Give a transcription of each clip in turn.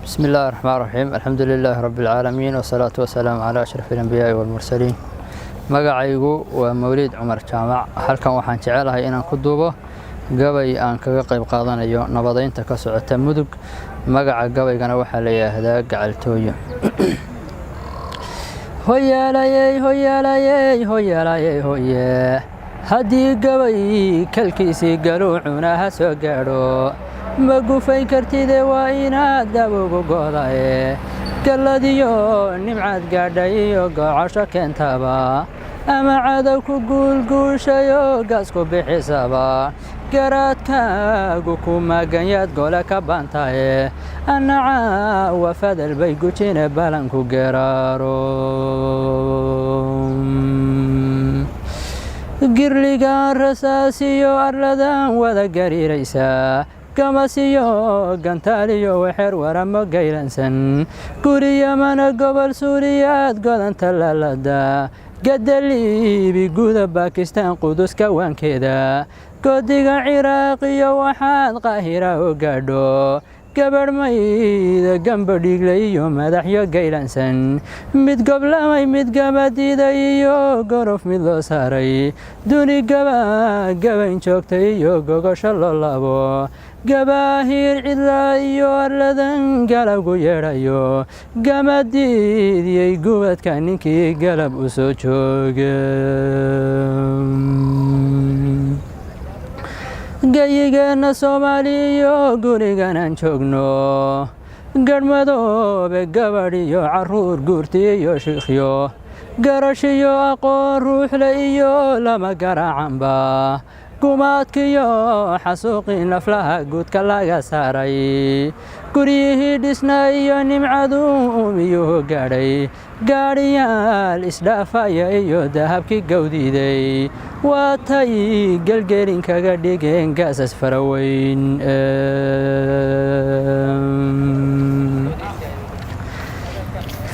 بسم الله الرحمن الرحيم الحمد لله رب العالمين والصلاة والسلام على أشرف الأنبياء والمرسلين magacaygu waa Mawlid Cumar Jaamac halkan waxaan jecelahay inaan ku duubo gabay aan kaga qayb qaadanayo nabadeynta ka socota mudug magaca gabaygana waxa la yiraahdaa gacaltooyo hoye haddii gabay kalkiisii galuucuna ha soo gaadho ma gufay kartide waa inaad dabugu go'daye galadiyo nimcad gaadhay iyo gocosho keentaba ama cadow ku guulguushayo gaasku bixisaba garaadkaagu ku maganyaad gole ka bantaye annaca wafadal bay gujine balanku geraaro girligaan rasaasiyo arladan wada gariiraysa gamasiyo gantaaliyo waxeer waramo gaylansan guriyamana gobol suuriyaad godanta lalada gadaliibi guda Bakistan quduska waankeeda godiga Ciraaq iyo waxaad qaahira u gaadho gabadhmayda gambadhiglay iyo madaxyo gaylansan mid goblamay mid gabadida iyo gorof mid loo saaray duni gabayn joogtay iyo gogosho loo labo gabaahir cidla iyo arladan galabgu yeedhayo gamadidiyey gubadka ninkii galab u soo jooga gayigeena Soomaaliyo guriganaan joogno garmadoobe gabadh iyo carruur guurti iyo shiikhyo garashiyo aqoon ruuxle iyo lama garaacanba gumaadkiyo xasuuqii naflaha guudka laga saaray guryihii dhisnaa iyo nimcadu umiyuhu gaadhay gaadhiyaal isdhaafaya iyo dahabkii gawdiiday waatay gelgelin kaga dhigeen gaasas faraweyn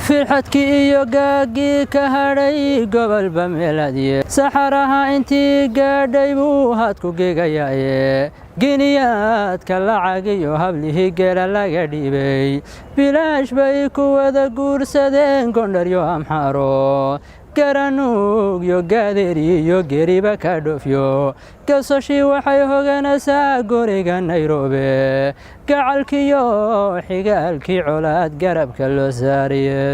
firxadkii iyo gaagii ka hadhay gobolba meeladiye saxaraha intii gaadhay buu haadku gegayaaye giniyaadka lacag iyo hablihii geela laga dhiibay bilaash bay ku wada guursadeen gondharyo amxaaro garanuug iyo gaadeeri iyo geriba ka dhofyo gasoshii waxay hoganaysaa guriga Nairobi gacalkiyo xigaalkii colaad garabka loo saariye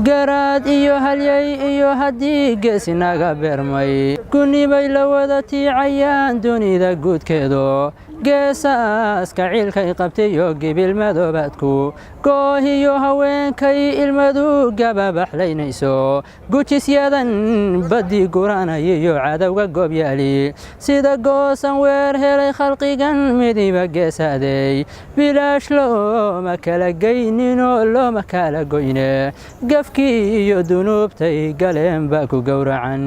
garaad iyo halyay iyo haddii geesinaga beermay gunibay la wada tiicayaan dunida guudkeedo geesaaska ciilkay qabtay iyo gibil madoobaadku goohiyo haweenkay ilmadu gababaxlaynayso gujisyadan badii guranaya iyo cadowga goobyaali sida goosan weer helay khalqigan midiba geesaaday bilaash looma kala geyninoo looma kala goyne gafkii iyo dunuubtay galeen baa ku gowracan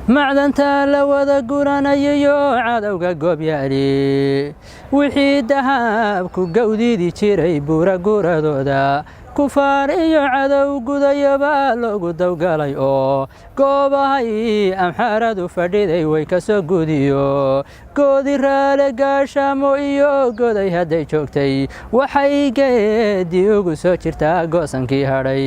macdanta la wada guranayo cadowga goobyaali wixii dahabku gawdidi jiray buura guradooda kufaar iyo cadow gudayaba loogu dawgalay oo goobahay amxaaradu fadhiday way ka soo gudiyo goodi raale gaashamo iyo goday hadday joogtay waxay geedi ugu soo jirtaa goosankii hadhay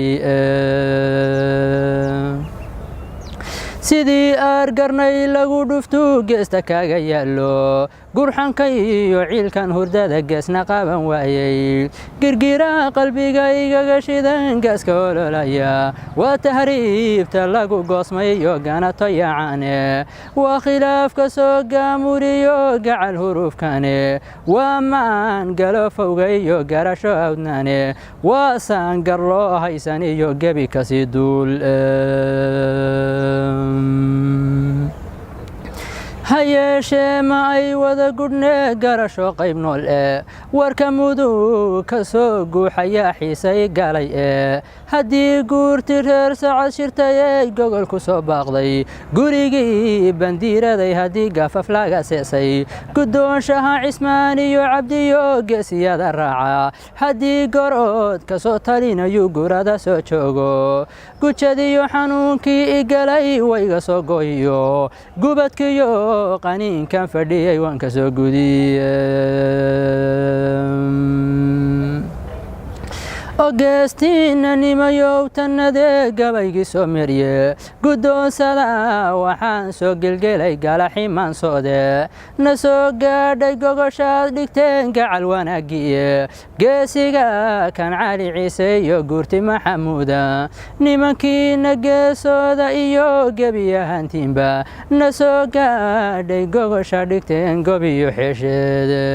sidii argarnay lagu dhuftu geesta kaaga yaallo gurxanka iyo ciilkan hurdada geesna qaban waayay girgiraha qalbiga igaga shidan gaaska ololaya waa tahriibta lagu goosmay iyo ganato yaacane waa khilaafka soo gaamuriyo gacal hurufkane waa maan galo fowga iyo garasho awdnaane waa saangar loo haysan iyo gebi kasii duul hayeeshee ma ay wada gudhne garasho qayb nool warka mudug ka soo guuxaya xiisay galay haddii guurti reer sacad shirtayay gogol ku soo baaqday gurigii bandiiraday haddii gaafaf laga seesay guddoonshaha cismaan iyo cabdiyo geesiyada raaca haddii gorood ka soo talinayu gurada soo joogo gujadiyo xanuunkii igalay wayga soo gooyiyo gubadkiyo qaniinkan fadhiyay waan ka soo gudiyey ogeestiina nimayow tannadee gabaygii soo merye guddoonsada waxaan soo gelgelay galaximaan soode na soo gaadhay gogoshaad dhigteen gacal wanaagiye geesiga kan cali ciise iyo guurti maxamuuda nimankiina geesooda iyo gebiyahantiinba na soo gaadhay gogosha dhigteen gobiyo xeesheede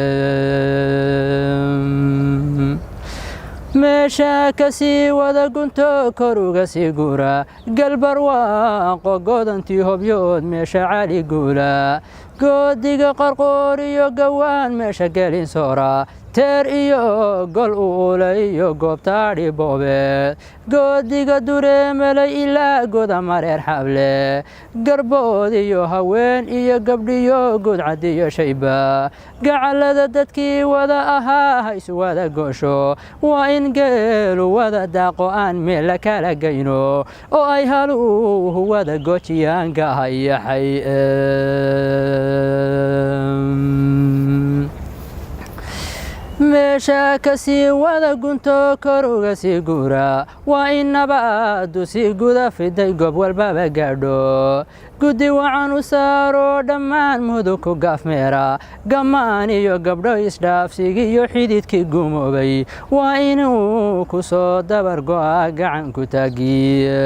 meesha ka sii wada gunto kor uga sii guura galbarwaaqo godantii hobyood meesha cali guula goodiga qorqoor iyo gawaan meesha gelin soora teer iyo gol uula iyo goobtaadhi boobeed goodiga dureemelay ilaa goda mareer xable garbood iyo haween iyo gabdhiyo gudcad iyo shayba gacalada dadkii wada ahaa haysu wada goosho waa in geelu wada daaqo aan meel la kala geyno oo ay haluuhu wada goojiyaan gahayaxay meesha ka sii wada gunto kor uga sii guura waa in nabaddu sii guda fiday goob walbaba gaadho guddi wacan u saaro dhammaan mudug ku gaafmeera gammaan iyo gabdho isdhaafsigiyo xididkii gumoobay waa inuu ku soo dabar go'a gacan ku taagiye